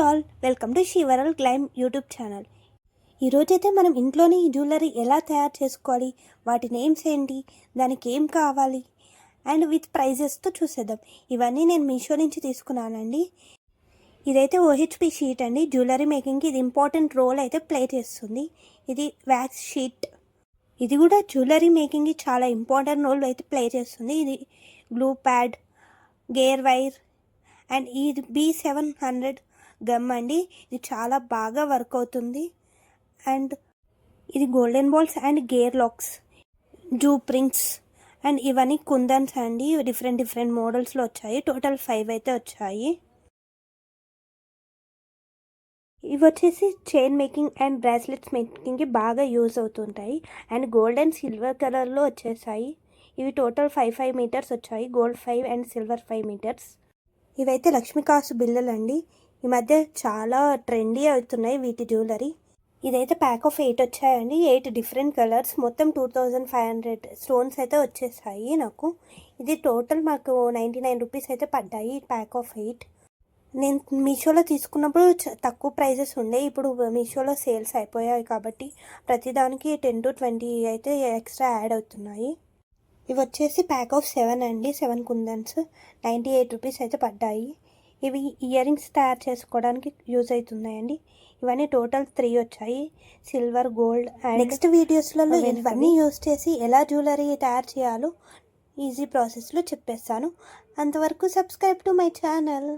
All welcome to షీవరల్ గ్లైమ్ YouTube channel. ఈరోజైతే మనం ఇంట్లోనే ఈ జ్యువెలరీ ఎలా తయారు చేసుకోవాలి, వాటి నేమ్స్ ఏంటి, దానికి ఏం కావాలి అండ్ విత్ ప్రైజెస్తో చూసేద్దాం. ఇవన్నీ నేను మీషో నుంచి తీసుకున్నానండి. ఇదైతే ఓహెచ్పి షీట్ అండి. జ్యువెలరీ మేకింగ్కి ఇది ఇంపార్టెంట్ రోల్ అయితే ప్లే చేస్తుంది. ఇది వ్యాక్స్ షీట్. ఇది కూడా జ్యువెలరీ మేకింగ్కి చాలా ఇంపార్టెంట్ రోల్ అయితే ప్లే చేస్తుంది. ఇది glue pad, gear wire and ఇది B700 గమ్ అండి. ఇది చాలా బాగా వర్క్ అవుతుంది. అండ్ ఇది golden balls and gear locks, జూప్ రింగ్స్ అండ్ ఇవన్నీ కుందన్స్ అండి. డిఫరెంట్ మోడల్స్లో వచ్చాయి. టోటల్ 5 అయితే వచ్చాయి. ఇవి వచ్చేసి చైన్ మేకింగ్ అండ్ బ్రాస్లెట్స్ మేకింగ్కి బాగా యూజ్ అవుతుంటాయి. అండ్ గోల్డ్ అండ్ సిల్వర్ కలర్లో వచ్చేసాయి. ఇవి టోటల్ 5 మీటర్స్ వచ్చాయి. Gold 5 and silver 5 metres. ఇవైతే లక్ష్మీకాసు బిళ్ళలు అండి. ఈ మధ్య చాలా ట్రెండీ అవుతున్నాయి వీటి జ్యువెలరీ. ఇదైతే ప్యాక్ ఆఫ్ 8 వచ్చాయండి. 8 డిఫరెంట్ కలర్స్. మొత్తం 2500 స్టోన్స్ అయితే వచ్చేసాయి నాకు. ఇది టోటల్ మాకు 99 రూపీస్ అయితే పడ్డాయి ప్యాక్ ఆఫ్ 8. నేను మీషోలో తీసుకున్నప్పుడు తక్కువ ప్రైజెస్ ఉండే. ఇప్పుడు మీషోలో సేల్స్ అయిపోయాయి కాబట్టి ప్రతిదానికి 10 to 20 అయితే ఎక్స్ట్రా యాడ్ అవుతున్నాయి. ఇవి వచ్చేసి ప్యాక్ ఆఫ్ 7 అండి. 7 కుందన్స్ 98 రూపీస్ అయితే పడ్డాయి. ఇవి ఇయర్ రింగ్స్ తయారు చేసుకోవడానికి యూజ్ అవుతున్నాయండి. ఇవన్నీ టోటల్ 3 వచ్చాయి. సిల్వర్, గోల్డ్ అండ్ నెక్స్ట్ వీడియోస్లలో ఇవన్నీ యూజ్ చేసి ఎలా జ్యువెలరీ తయారు చేయాలో ఈజీ ప్రాసెస్లో చెప్పేస్తాను. అంతవరకు సబ్స్క్రైబ్ టు మై ఛానల్.